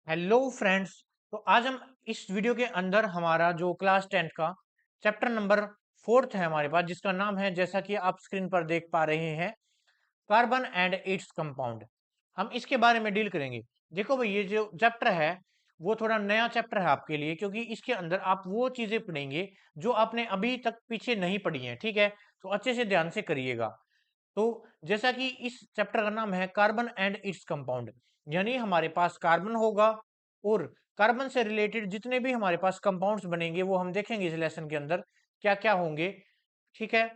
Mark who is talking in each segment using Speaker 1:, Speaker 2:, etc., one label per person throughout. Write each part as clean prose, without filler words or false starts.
Speaker 1: Hello friends. तो आज हम इस वीडियो के अंदर हमारा जो क्लास 10 का चैप्टर नंबर 4 है हमारे पास, जिसका नाम है, जैसा कि आप स्क्रीन पर देख पा रहे हैं, कार्बन एंड इट्स कंपाउंड। हम इसके बारे में डील करेंगे। देखो भाई, ये जो चैप्टर है वो थोड़ा नया चैप्टर है आपके लिए, क्योंकि इसके अंदर आप वो चीजें पढ़ेंगे जो आपने अभी तक पीछे नहीं पढ़ी हैं। ठीक है, तो अच्छे से ध्यान से करिएगा। तो जैसा कि इस चैप्टर का नाम है कार्बन एंड इट्स कंपाउंड, यानी हमारे पास कार्बन होगा और कार्बन से रिलेटेड जितने भी हमारे पास कंपाउंड्स बनेंगे वो हम देखेंगे इस लेसन के अंदर क्या क्या होंगे। ठीक है,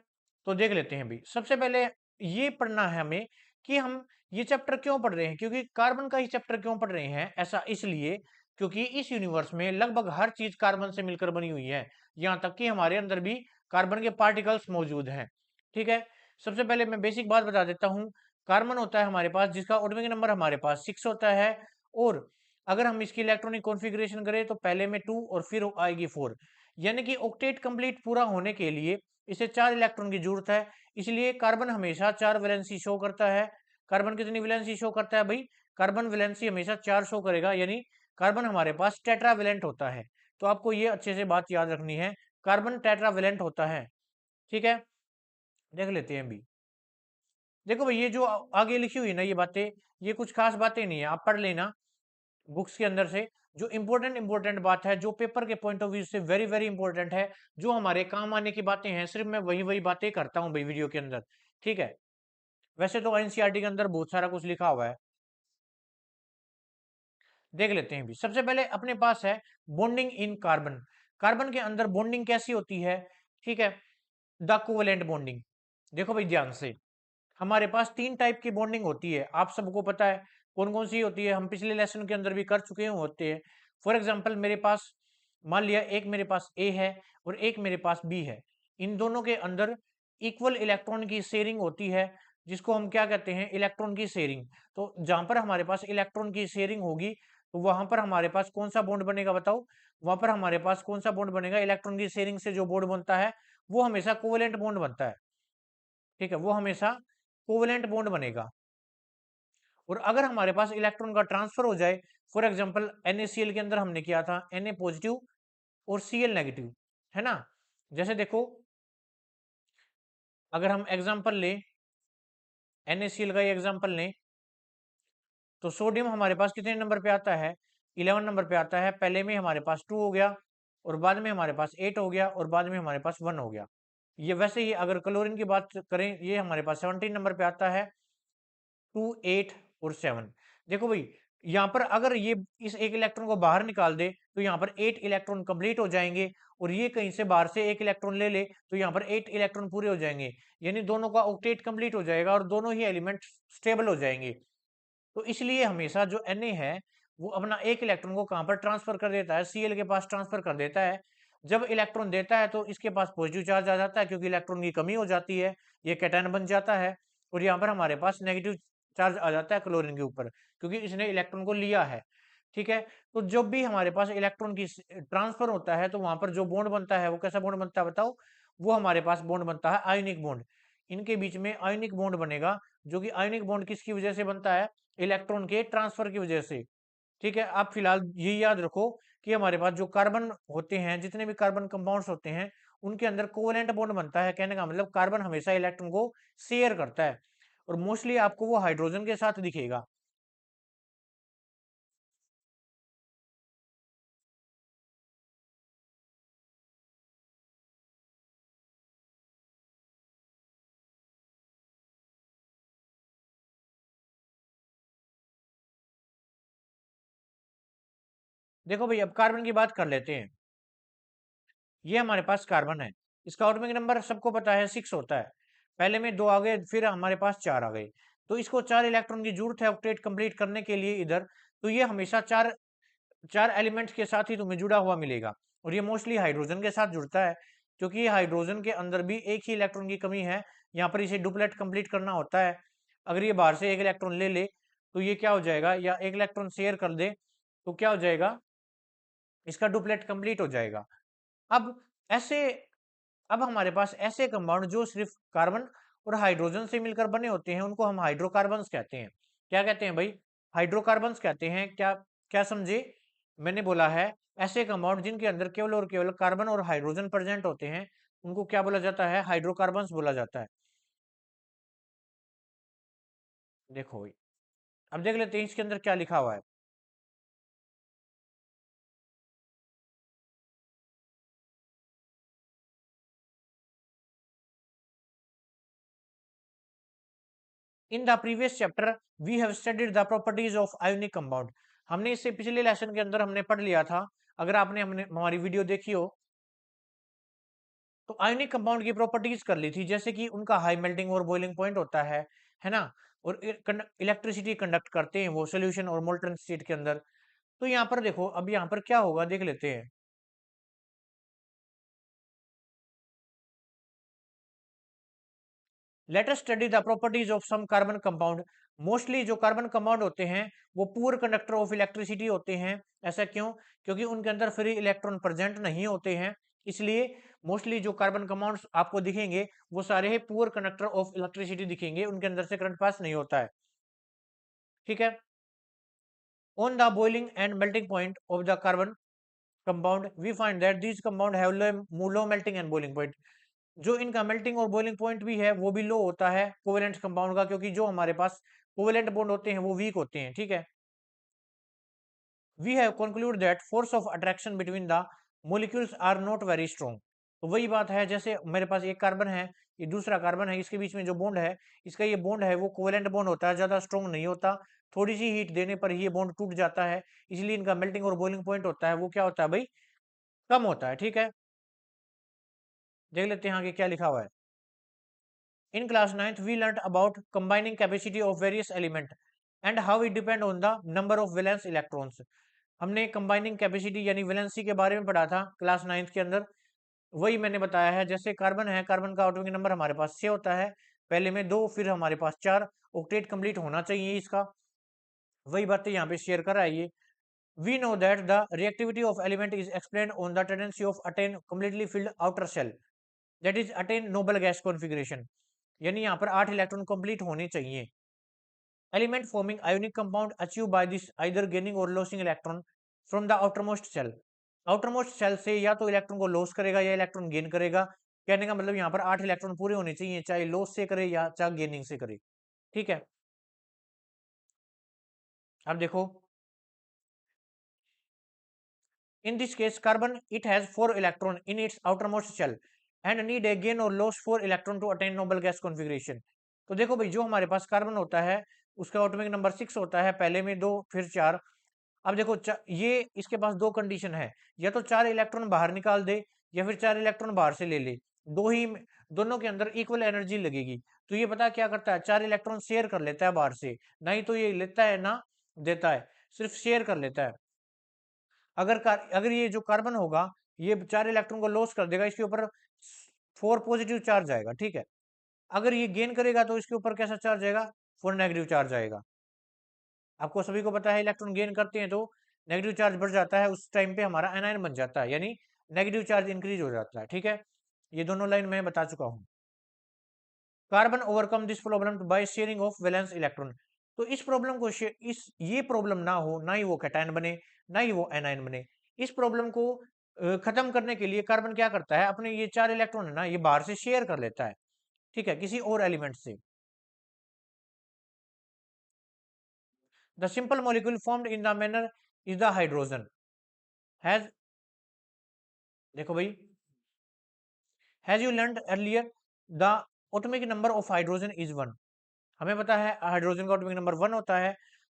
Speaker 1: तो देख लेते हैं। भी सबसे पहले ये पढ़ना है हमें कि हम ये चैप्टर क्यों पढ़ रहे हैं, क्योंकि कार्बन का ही चैप्टर क्यों पढ़ रहे हैं। ऐसा इसलिए क्योंकि इस यूनिवर्स में लगभग हर चीज कार्बन से मिलकर बनी हुई है, यहाँ तक कि हमारे अंदर भी कार्बन के पार्टिकल्स मौजूद हैं। ठीक है, सबसे पहले मैं बेसिक बात बता देता हूँ। कार्बन होता है हमारे पास जिसका एटॉमिक नंबर हमारे पास 6 होता है, और अगर हम इसकी इलेक्ट्रॉनिक कॉन्फ़िगरेशन करें तो पहले में 2 और फिर आएगी 4, यानी कि ऑक्टेट कंप्लीट पूरा होने के लिए इसे 4 इलेक्ट्रॉन की जरूरत है। इसलिए कार्बन हमेशा 4 वैलेंसी शो करता है। कार्बन कितनी वैलेंसी शो करता है भाई? कार्बन वैलेंसी हमेशा 4 शो करेगा, यानी कार्बन हमारे पास टेट्रावेलेंट होता है। तो आपको ये अच्छे से बात याद रखनी है, कार्बन टेट्रावेलेंट होता है। ठीक है, देख लेते हैं अभी। देखो भाई, ये जो आगे लिखी हुई है ना ये बातें, ये कुछ खास बातें नहीं है, आप पढ़ लेना बुक्स के अंदर से। जो इंपॉर्टेंट इंपॉर्टेंट बात है, जो पेपर के पॉइंट ऑफ व्यू से वेरी वेरी इंपॉर्टेंट है, जो हमारे काम आने की बातें हैं, सिर्फ मैं वही वही बातें करता हूँ भाई वीडियो के अंदर। ठीक है, वैसे तो एनसीईआरटी के अंदर बहुत सारा कुछ लिखा हुआ है, देख लेते हैं भी। सबसे पहले अपने पास है बॉन्डिंग इन कार्बन। कार्बन के अंदर बॉन्डिंग कैसी होती है? ठीक है, द कोवेलेंट बॉन्डिंग। देखो भाई ध्यान से, हमारे पास 3 टाइप की बॉन्डिंग होती है, आप सबको पता है कौन कौन सी होती है, हम पिछले लेसन के अंदर भी कर चुके हैं होते हैं। फॉर एग्जांपल मेरे पास, मान लिया एक मेरे पास ए है और एक मेरे पास बी है, इन दोनों के अंदर इक्वल इलेक्ट्रॉन की शेयरिंग होती है, जिसको हम क्या कहते हैं, इलेक्ट्रॉन की शेयरिंग। तो जहां पर हमारे पास इलेक्ट्रॉन की शेयरिंग होगी तो वहां पर हमारे पास कौन सा बॉन्ड बनेगा बताओ? वहां पर हमारे पास कौन सा बॉन्ड बनेगा? इलेक्ट्रॉन की शेयरिंग से जो बॉन्ड बनता है वो हमेशा कोवेलेंट बॉन्ड बनता है। ठीक है, वो हमेशा कोवेलेंट बॉन्ड बनेगा। और अगर हमारे पास इलेक्ट्रॉन का ट्रांसफर हो जाए, फॉर एग्जांपल NaCl के अंदर हमने किया था Na पॉजिटिव और Cl नेगेटिव, है ना? जैसे देखो, अगर हम एग्जांपल लें, NaCl का ही एग्जांपल लें, तो सोडियम हमारे पास कितने नंबर पे आता है? 11 नंबर पे आता है। पहले में हमारे पास 2 हो गया, और बाद में हमारे पास 8 हो गया, और बाद में हमारे पास 1 हो गया। ये वैसे ही अगर क्लोरीन की बात करें, ये हमारे पास 17 नंबर पे आता है, 2, 8 और 7। देखो भाई, यहाँ पर अगर ये इस एक इलेक्ट्रॉन को बाहर निकाल दे तो यहाँ पर 8 इलेक्ट्रॉन कंप्लीट हो जाएंगे, और ये कहीं से बाहर से एक इलेक्ट्रॉन ले ले तो यहाँ पर 8 इलेक्ट्रॉन पूरे हो जाएंगे, यानी दोनों का ऑक्टेट कंप्लीट हो जाएगा और दोनों ही एलिमेंट स्टेबल हो जाएंगे। तो इसलिए हमेशा जो Na है वो अपना एक इलेक्ट्रॉन को कहाँ पर ट्रांसफर कर देता है? Cl के पास ट्रांसफर कर देता है। जब इलेक्ट्रॉन देता है तो इसके पास पॉजिटिव चार्ज आ जाता है, क्योंकि इलेक्ट्रॉन की कमी हो जाती है, ये कैटायन बन जाता है। और यहाँ पर हमारे पास नेगेटिव चार्ज आ जाता है क्लोरीन के ऊपर, क्योंकि इसने इलेक्ट्रॉन को लिया है। ठीक है, तो जब भी हमारे पास इलेक्ट्रॉन की ट्रांसफर होता है तो वहां पर जो बॉन्ड बनता है वो कैसा बॉन्ड बनता है बताओ? वो हमारे पास बॉन्ड बनता है आयोनिक बॉन्ड। इनके बीच में आयोनिक बॉन्ड बनेगा, जो कि आयोनिक बॉन्ड किसकी वजह से बनता है? इलेक्ट्रॉन के ट्रांसफर की वजह से। ठीक है, आप फिलहाल ये याद रखो कि हमारे पास जो कार्बन होते हैं, जितने भी कार्बन कंपाउंड्स होते हैं, उनके अंदर कोवेलेंट बॉन्ड बनता है। कहने का मतलब कार्बन हमेशा इलेक्ट्रॉन को शेयर करता है, और मोस्टली आपको वो हाइड्रोजन के साथ दिखेगा। देखो भाई, अब कार्बन की बात कर लेते हैं। ये हमारे पास कार्बन है, इसका एटॉमिक नंबर सबको पता है 6 होता है। पहले में 2 आ गए, फिर हमारे पास 4 आ गए, तो इसको 4 इलेक्ट्रॉन की जरूरत है ऑक्टेट कंप्लीट करने के लिए इधर। तो ये हमेशा चार चार एलिमेंट्स के साथ ही तुम्हें जुड़ा हुआ मिलेगा, और ये मोस्टली हाइड्रोजन के साथ जुड़ता है, क्योंकि हाइड्रोजन के अंदर भी एक ही इलेक्ट्रॉन की कमी है। यहाँ पर इसे डुप्लेट कंप्लीट करना होता है। अगर ये बाहर से एक इलेक्ट्रॉन ले ले तो ये क्या हो जाएगा, या एक इलेक्ट्रॉन शेयर कर दे तो क्या हो जाएगा, इसका डुप्लेट कंप्लीट हो जाएगा। अब ऐसे अब हमारे पास ऐसे कंपाउंड जो सिर्फ कार्बन और हाइड्रोजन से मिलकर बने होते हैं, उनको हम हाइड्रोकार्बन्स कहते हैं। क्या कहते हैं भाई? हाइड्रोकार्बन्स कहते हैं। क्या क्या समझे? मैंने बोला है ऐसे कंपाउंड जिनके अंदर केवल और केवल कार्बन और हाइड्रोजन प्रेजेंट होते हैं उनको क्या बोला जाता है? हाइड्रोकार्बन्स बोला जाता है। देखो भाई, अब देख लेते हैं इसके अंदर क्या लिखा हुआ है। In the previous chapter we have studied the properties of ionic compound. हमने इससे पिछले लेसन के अंदर हमने पढ़ लिया था। अगर आपने हमने हमारी वीडियो देखी हो तो आयोनिक कंपाउंड की प्रॉपर्टीज कर ली थी, जैसे कि उनका हाई मेल्टिंग और बॉइलिंग पॉइंट होता है ना, और इलेक्ट्रिसिटी कंडक्ट करते हैं वो सोल्यूशन और मोल्टन स्टेट के अंदर। तो यहाँ पर देखो, अब यहाँ पर क्या होगा देख लेते हैं। Let us study the properties of some carbon compound. Mostly जो कार्बन कंपाउंड होते हैं वो पुअर कंडक्टर ऑफ इलेक्ट्रिसिटी होते हैं। ऐसा क्यों? क्योंकि उनके अंदर फ्री इलेक्ट्रॉन प्रेजेंट नहीं होते हैं, इसलिए मोस्टली जो कार्बन कंपाउंड्स आपको दिखेंगे वो सारे ही पुअर कंडक्टर ऑफ इलेक्ट्रिसिटी दिखेंगे, उनके अंदर से करंट पास नहीं होता है। ठीक है। On the boiling and melting point of the carbon compound we find that these compound have low melting and boiling point. जो इनका मेल्टिंग और बॉइलिंग पॉइंट भी है वो भी लो होता है कोवेलेंट कंपाउंड का, क्योंकि जो हमारे पास कोवेलेंट बॉन्ड होते हैं वो वीक होते हैं। ठीक है। We have concluded that force of attraction between the molecules are not very strong. तो वही बात है, जैसे मेरे पास एक कार्बन है, ये दूसरा कार्बन है, इसके बीच में जो बॉन्ड है, इसका ये बॉन्ड है वो कोवेलेंट बॉन्ड होता है, ज्यादा स्ट्रॉन्ग नहीं होता। थोड़ी सी हीट देने पर ही ये बॉन्ड टूट जाता है, इसलिए इनका मेल्टिंग और बॉइलिंग पॉइंट होता है वो क्या होता है भाई? कम होता है। ठीक है। देख लेते हैं आगे क्या लिखा हुआ है। In class ninth, we learnt about combining capacity of various element and how it depend on the number of valence electrons. हमने कंबाइनिंग कैपेसिटी यानी वैलेंसी के बारे में पढ़ा था क्लास नाइन्थ के अंदर। वही मैंने बताया है, जैसे कार्बन है, कार्बन का एटॉमिक नंबर हमारे पास 6 होता है, पहले में 2, फिर हमारे पास 4, ऑक्टेट कंप्लीट होना चाहिए इसका। वही बातें यहाँ पे शेयर कर रहा है ये। We know that the reactivity of element is explained on the tendency of attain completely filled outer shell, that is attain noble gas configuration। यानी यहाँ पर 8 इलेक्ट्रॉन कंप्लीट होने चाहिए। Element forming ionic compound achieve by this either gaining और losing electron from the outermost shell. Outermost shell से या तो electron को लॉस करेगा या इलेक्ट्रॉन गेन करेगा। कहने का मतलब यहाँ पर 8 इलेक्ट्रॉन पूरे होने चाहिए, चाहे लॉस से करे या चाहे गेनिंग से करे। ठीक है। अब देखो, in this case carbon it has 4 electron in its outermost shell and need a gain or loss 4 electron to attain noble gas configuration। तो देखो भाई, जो हमारे पास कार्बन होता है उसका एटॉमिक नंबर 6 होता है, पहले में 2 फिर 4। अब देखो ये इसके पास दो कंडीशन है, या तो 4 इलेक्ट्रॉन बाहर निकाल दे या फिर 4 इलेक्ट्रॉन बाहर से ले ले। दो ही दोनों के अंदर इक्वल एनर्जी लगेगी। तो ये पता क्या करता है, 4 इलेक्ट्रॉन शेयर कर लेता है बाहर से, ना ही तो ये लेता है ना देता है, सिर्फ शेयर कर लेता है। अगर ये जो कार्बन होगा ये 4 इलेक्ट्रॉन को लॉस कर देगा, इसके ऊपर 4 पॉजिटिव चार्ज आएगा। ठीक है। अगर ये गेन करेगा तो इसके ऊपर कैसा चार्ज आएगा? 4 नेगेटिव चार्ज आएगा। आपको सभी को पता है इलेक्ट्रॉन गेन करते हैं तो नेगेटिव चार्ज बढ़ जाता है, उस टाइम पे हमारा एनायन बन जाता है, यानी नेगेटिव चार्ज इंक्रीज हो जाता है। ठीक है। ये दोनों लाइन मैं बता चुका हूँ। Carbon overcome this problem bye sharing of valence electron. तो इस प्रॉब्लम को इस ये प्रॉब्लम ना हो, ना ही वो कैटायन बने ना ही वो एनायन बने, इस प्रॉब्लम को खत्म करने के लिए कार्बन क्या करता है, अपने ये 4 इलेक्ट्रॉन है ना ये बाहर से शेयर कर लेता है। ठीक है, किसी और एलिमेंट से। The simple molecule formed in the manner is the hydrogen has. देखो भाई, has you learned earlier the atomic number of hydrogen is 1। हमें पता है हाइड्रोजन का एटॉमिक नंबर 1 होता है।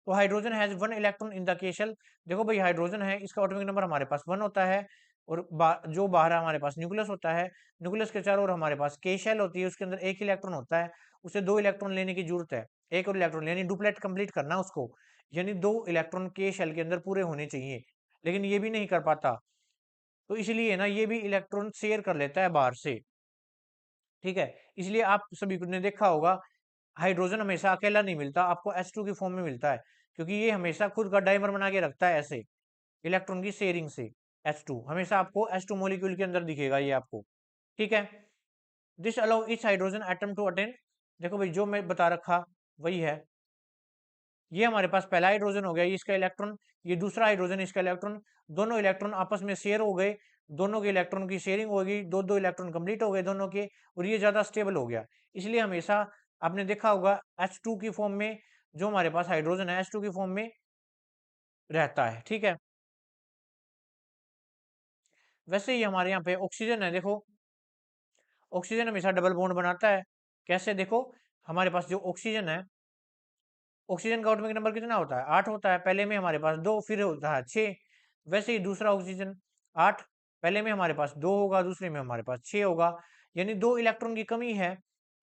Speaker 1: तो hydrogen has 1 electron in the के शेल। देखो भाई, हाइड्रोजन है, इसका एटॉमिक नंबर हमारे पास 1 होता है, और जो बाहर हमारे पास न्यूक्लियस होता है, न्यूक्लियस के चारों ओर हमारे पास के शेल होती है, उसके अंदर एक इलेक्ट्रॉन होता है, उसे 2 इलेक्ट्रॉन लेने की जरूरत है। एक और इलेक्ट्रॉन यानी डुप्लेट कंप्लीट करना उसको, यानी 2 इलेक्ट्रॉन के शेल के अंदर पूरे होने चाहिए, लेकिन ये भी नहीं कर पाता। तो इसलिए ना ये भी इलेक्ट्रॉन शेयर कर लेता है बाहर से। ठीक है। इसलिए आप सभी ने देखा होगा हाइड्रोजन हमेशा अकेला नहीं मिलता, आपको H2 की फॉर्म में मिलता है, क्योंकि ये हमेशा खुद का डाइमर बना के रखता है ऐसे इलेक्ट्रॉन की शेयरिंग से। H2 हमेशा आपको H2 मॉलिक्यूल के अंदर दिखेगा ये आपको। ठीक है। This allow each hydrogen atom to attain. देखो भाई, जो मैं बता रखा वही है। ये हमारे पास पहला हाइड्रोजन हो गया, ये इसका इलेक्ट्रॉन, ये दूसरा हाइड्रोजन इसका इलेक्ट्रॉन, दोनों इलेक्ट्रॉन आपस में शेयर हो गए, दोनों के इलेक्ट्रॉन की शेयरिंग होगी, दो दो इलेक्ट्रॉन कंप्लीट हो गए दोनों के, और ये ज्यादा स्टेबल हो गया। इसलिए हमेशा आपने देखा होगा H2 की फॉर्म में जो हमारे पास हाइड्रोजन है H2 की फॉर्म में रहता है, ठीक है। वैसे ही हमारे यहाँ पे ऑक्सीजन है, देखो ऑक्सीजन हमेशा डबल बॉन्ड बनाता है। कैसे, देखो हमारे पास जो ऑक्सीजन है, ऑक्सीजन का एटॉमिक नंबर कितना होता है, 8 होता है। पहले में हमारे पास 2, फिर होता है 6। वैसे ही दूसरा ऑक्सीजन 8, पहले में हमारे पास 2 होगा, दूसरे में हमारे पास 6 होगा, यानी 2 इलेक्ट्रॉन की कमी है।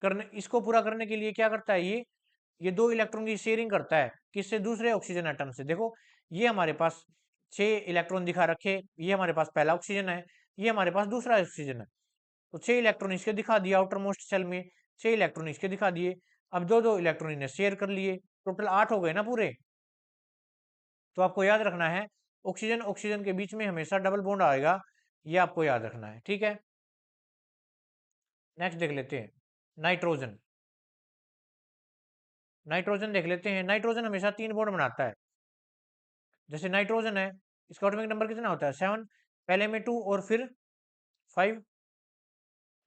Speaker 1: करने इसको पूरा करने के लिए क्या करता है ये 2 इलेक्ट्रॉन की शेयरिंग करता है, किससे, दूसरे ऑक्सीजन एटम से। देखो ये हमारे पास 6 इलेक्ट्रॉन दिखा रखे, ये हमारे पास पहला ऑक्सीजन है, ये हमारे पास दूसरा ऑक्सीजन है। तो 6 इलेक्ट्रॉन इसके दिखा दिया आउटर मोस्ट शेल में, 6 इलेक्ट्रॉन इसके दिखा दिए। अब दो दो इलेक्ट्रॉन इन्हें शेयर कर लिए, टोटल 8 हो गए ना पूरे। तो आपको याद रखना है ऑक्सीजन ऑक्सीजन के बीच में हमेशा डबल बॉन्ड आएगा, ये आपको याद रखना है, ठीक है। नेक्स्ट देख लेते हैं नाइट्रोजन। नाइट्रोजन देख लेते हैं। नाइट्रोजन हमेशा 3 बॉन्ड बनाता है। जैसे नाइट्रोजन है, इसका एटॉमिक नंबर कितना होता है, 7, पहले में 2 और फिर 5।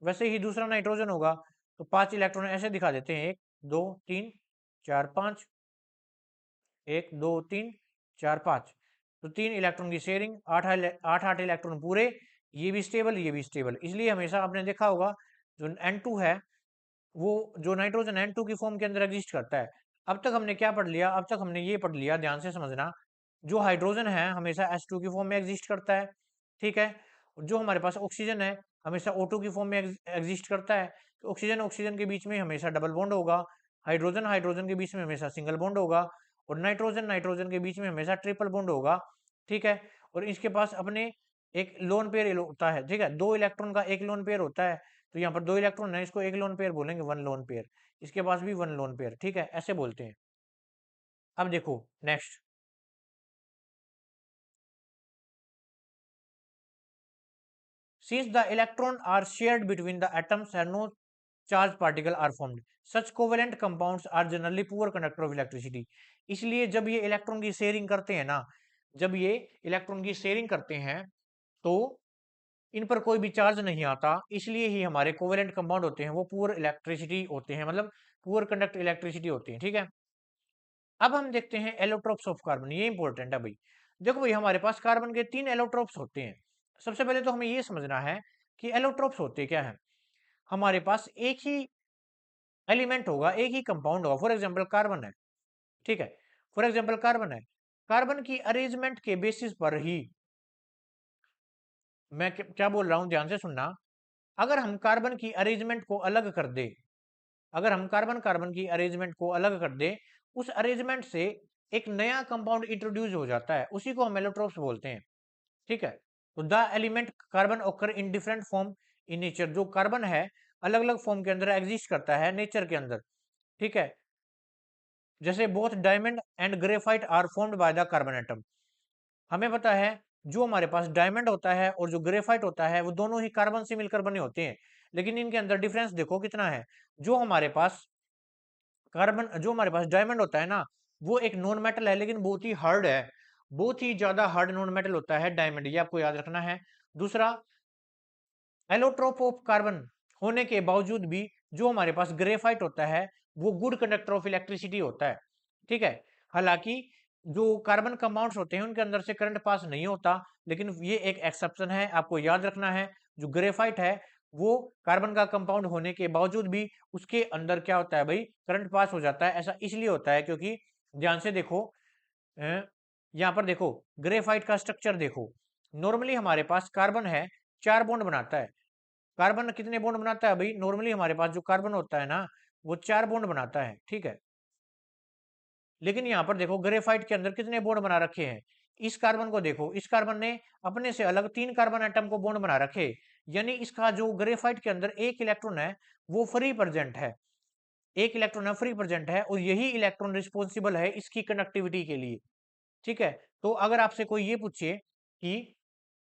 Speaker 1: वैसे ही दूसरा नाइट्रोजन होगा तो 5 इलेक्ट्रॉन ऐसे दिखा देते हैं, 1 2 3 4 5, 1 2 3 4 5। तो 3 इलेक्ट्रॉन की शेयरिंग, 8 इलेक्ट्रॉन पूरे, ये भी स्टेबल ये भी स्टेबल। इसलिए हमेशा आपने देखा होगा जो N2 है, वो जो नाइट्रोजन N2 की फॉर्म के अंदर एग्जिस्ट करता है। अब तक हमने क्या पढ़ लिया, अब तक हमने ये पढ़ लिया, ध्यान से समझना, जो हाइड्रोजन है हमेशा H2 की फॉर्म में एग्जिस्ट करता है, ठीक है। जो हमारे पास ऑक्सीजन है हमेशा O2 की फॉर्म में एग्जिस्ट करता है। तो ऑक्सीजन ऑक्सीजन के बीच में हमेशा डबल बॉन्ड होगा, हाइड्रोजन हाइड्रोजन के बीच में हमेशा सिंगल बॉन्ड होगा, और नाइट्रोजन नाइट्रोजन के बीच में हमेशा ट्रिपल बॉन्ड होगा, ठीक है। और इसके पास अपने एक लोन पेयर होता है, ठीक है, 2 इलेक्ट्रॉन का एक लोन पेयर होता है। तो यहाँ पर 2 इलेक्ट्रॉन है, इसको एक लोन पेयर बोलेंगे, 1 लोन पेयर। इसके पास भी 1 लोन पेयर, ठीक है, ऐसे बोलते हैं। अब देखो next, since the electrons are shared between the atoms and no charged particle are formed, such covalent compounds are generally poor conductor of electricity। इसलिए जब ये इलेक्ट्रॉन की शेयरिंग करते हैं ना, जब ये इलेक्ट्रॉन की शेयरिंग करते हैं तो इन पर कोई भी चार्ज नहीं आता, इसलिए ही हमारे कोवेलेंट कंपाउंड होते हैं वो पुअर इलेक्ट्रिसिटी होते हैं, मतलब पुअर कंडक्ट इलेक्ट्रिसिटी होती है, ठीक है। अब हम देखते हैं एलोट्रोप्स ऑफ कार्बन, ये इंपॉर्टेंट है भाई। देखो भाई हमारे पास कार्बन के 3 एलोट्रोप्स होते हैं। सबसे पहले तो हमें ये समझना है कि एलोट्रोप्स होते क्या है। हमारे पास एक ही एलिमेंट होगा, एक ही कंपाउंड होगा, फॉर एग्जांपल कार्बन है, ठीक है, फॉर एग्जांपल कार्बन है। कार्बन की अरेंजमेंट के बेसिस पर ही, मैं क्या बोल रहा हूं ध्यान से सुनना, अगर हम कार्बन की अरेंजमेंट को अलग कर दे, अगर हम कार्बन कार्बन की अरेंजमेंट को अलग कर दे, उस अरेंजमेंट से एक नया कंपाउंड इंट्रोड्यूस हो जाता है, उसी को हम एलोट्रोप्स बोलते हैं, ठीक है। तो the element carbon occur in different form in nature, जो कार्बन है अलग अलग फॉर्म के अंदर एग्जिस्ट करता है नेचर के अंदर, ठीक है। जैसे both diamond and graphite are formed by the carbon atom. हमें पता है जो हमारे पास डायमंड होता है और जो ग्रेफाइट होता है वो दोनों ही कार्बन से मिलकर बने होते हैं, लेकिन इनके अंदर डिफरेंस देखो कितना है। जो हमारे पास कार्बन, जो हमारे पास डायमंड होता है ना, वो एक नॉन मेटल है लेकिन बहुत ही हार्ड है, बहुत ही ज्यादा हार्ड नॉन मेटल होता है डायमंड, ये आपको याद रखना है। दूसरा, एलोट्रोप ऑफ कार्बन होने के बावजूद भी जो हमारे पास ग्रेफाइट होता है वो गुड कंडक्टर ऑफ इलेक्ट्रिसिटी होता है, ठीक है। हालांकि जो कार्बन कंपाउंड्स होते हैं उनके अंदर से करंट पास नहीं होता, लेकिन ये एक एक्सेप्शन है, आपको याद रखना है। जो ग्रेफाइट है वो कार्बन का कंपाउंड होने के बावजूद भी उसके अंदर क्या होता है भाई, करंट पास हो जाता है। ऐसा इसलिए होता है क्योंकि ध्यान से देखो, यहाँ पर देखो ग्रेफाइट का स्ट्रक्चर देखो। नॉर्मली हमारे पास कार्बन है, 4 बॉन्ड बनाता है। कार्बन कितने बॉन्ड बनाता है भाई, नॉर्मली हमारे पास जो कार्बन होता है ना वो 4 बॉन्ड बनाता है, ठीक है। लेकिन यहाँ पर देखो ग्रेफाइट के अंदर कितने बॉन्ड बना रखे हैं। इस कार्बन को देखो, इस कार्बन ने अपने से अलग 3 कार्बन एटम को बॉन्ड बना रखे, यानी इसका जो ग्रेफाइट के अंदर एक इलेक्ट्रॉन है वो फ्री प्रेजेंट है, एक इलेक्ट्रॉन है फ्री प्रेजेंट है, और यही इलेक्ट्रॉन रिस्पॉन्सिबल है इसकी कनेक्टिविटी के लिए, ठीक है। तो अगर आपसे कोई ये पूछे कि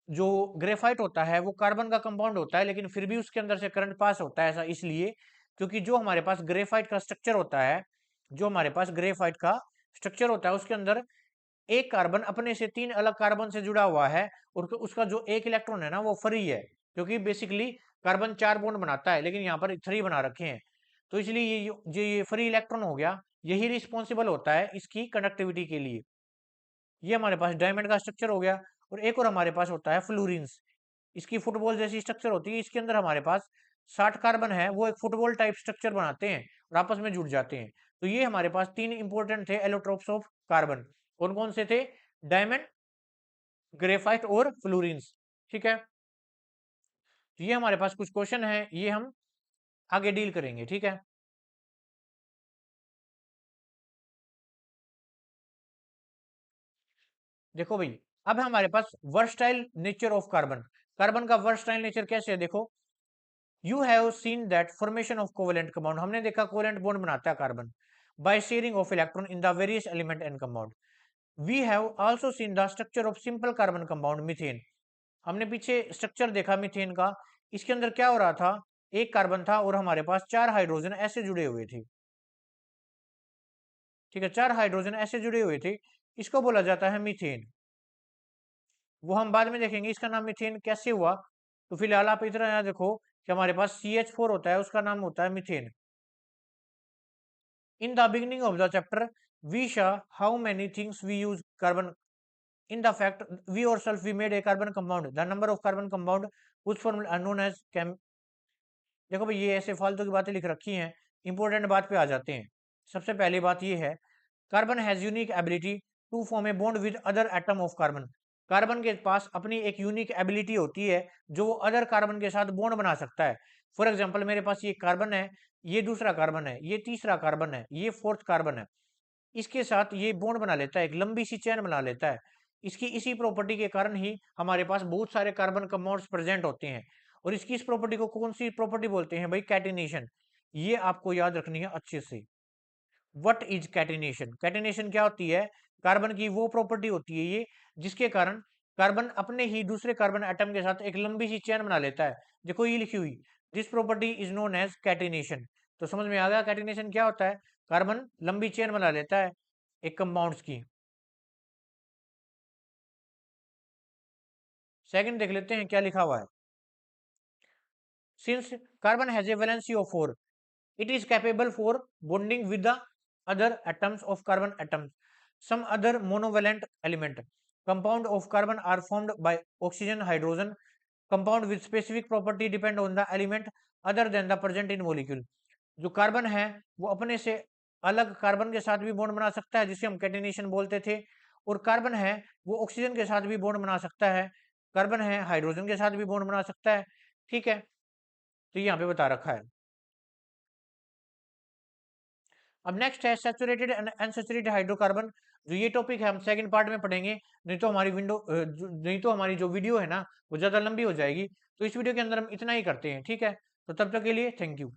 Speaker 1: जो ग्रेफाइट होता है वो कार्बन का कंपाउंड होता है लेकिन फिर भी उसके अंदर से करंट पास होता है, ऐसा इसलिए क्योंकि जो हमारे पास ग्रेफाइट का स्ट्रक्चर होता है, जो हमारे पास ग्रेफाइट का स्ट्रक्चर होता है उसके अंदर एक कार्बन अपने से 3 अलग कार्बन से जुड़ा हुआ है और उसका जो एक इलेक्ट्रॉन है ना वो फ्री है, क्योंकि बेसिकली कार्बन 4 बॉन्ड बनाता है लेकिन यहाँ पर 3 बना रखे हैं। तो इसलिए ये फ्री इलेक्ट्रॉन हो गया, यही रिस्पॉन्सिबल होता है इसकी कंडक्टिविटी के लिए। ये हमारे पास डायमंड का स्ट्रक्चर हो गया। और एक और हमारे पास होता है फ्लोरीन्स। इसकी फुटबॉल जैसी स्ट्रक्चर होती है, इसके अंदर हमारे पास 60 कार्बन है, वो एक फुटबॉल टाइप स्ट्रक्चर बनाते हैं और आपस में जुड़ जाते हैं। तो ये हमारे पास 3 इंपॉर्टेंट थे एलोट्रोप्स ऑफ कार्बन। कौन कौन से थे? डायमंड, ग्रेफाइट और फ्लोरीन्स। ठीक है, तो ये हमारे पास कुछ क्वेश्चन है, ये हम आगे डील करेंगे। ठीक है, देखो भाई, अब है हमारे पास versatile nature of carbon. Carbon का वर्सटाइल नेचर कैसे है देखो। You have seen that formation of covalent compound, हमने देखा कोवेलेंट बॉन्ड बनाता है carbon by sharing of electron in the various element and compound. We have also seen the structure of simple carbon compound methane. हमने पीछे structure देखा methane का। इसके अंदर क्या हो रहा था, एक कार्बन था और हमारे पास 4 हाइड्रोजन ऐसे जुड़े हुए थे। ठीक है, 4 हाइड्रोजन ऐसे जुड़े हुए थे, इसको बोला जाता है मीथेन। वो हम बाद में देखेंगे इसका नाम मीथेन कैसे हुआ। तो फिलहाल आप इतना याद रखो कि हमारे पास CH4 होता है, उसका नाम होता है methane. In the beginning of the chapter, we saw how many things we use carbon. In the fact, we ourselves we made a carbon compound. The number of carbon compound whose formula are known as chem. देखो भाई, ये ऐसे फालतू की बातें लिख रखी हैं, इंपॉर्टेंट बात पे आ जाते हैं। सबसे पहली बात ये है, carbon has unique ability to form a bond with other atom of carbon. Carbon के पास अपनी एक यूनिक एबिलिटी होती है जो वो अदर कार्बन के साथ बॉन्ड बना सकता है। फॉर एग्जांपल, मेरे पास ये कार्बन है, ये दूसरा कार्बन है, ये तीसरा कार्बन है, ये फोर्थ कार्बन है, इसके साथ ये बॉन्ड बना लेता है, एक लंबी सी चेन बना लेता है। इसकी इसी प्रॉपर्टी के कारण ही हमारे पास बहुत सारे कार्बन कंपाउंड्स प्रेजेंट होते हैं। और इसकी इस प्रॉपर्टी को कौन सी प्रॉपर्टी बोलते हैं भाई? कैटिनेशन। ये आपको याद रखनी है अच्छे से। What is catenation? कैटिनेशन क्या होती है? कार्बन की वो प्रॉपर्टी होती है ये जिसके कारण कार्बन अपने ही दूसरे कार्बन एटम के साथ एक लंबी सी चेन बना लेता है। देखो ये लिखी हुई, this property is known as catenation. तो समझ में आ गया कैटिनेशन क्या होता है? कार्बन लंबी चेन बना लेता है एक कंपाउंड्स की। सेकंड देख लेते हैं क्या लिखा हुआ है। Since carbon has a valency of 4, it is capable for bonding with the other atoms of carbon atoms, some other monovalent element. Compound of carbon are formed by oxygen hydrogen. Compound with specific property depend on the element other than the present in molecule. जो carbon है वो अपने से अलग carbon के साथ भी bond बना सकता है, जिसे हम कैटिनेशन बोलते थे। और कार्बन है वो ऑक्सीजन के साथ भी बॉन्ड बना सकता है, कार्बन है हाइड्रोजन के साथ भी बॉन्ड बना सकता है। ठीक है, तो यहाँ पे बता रखा है। अब नेक्स्ट है सैचुरेटेड एंड अनसैचुरेटेड हाइड्रोकार्बन। जो ये टॉपिक है हम सेकंड पार्ट में पढ़ेंगे, नहीं तो हमारी नहीं तो हमारी जो वीडियो है ना वो ज़्यादा लंबी हो जाएगी। तो इस वीडियो के अंदर हम इतना ही करते हैं। ठीक है, तो तब तक के लिए थैंक यू।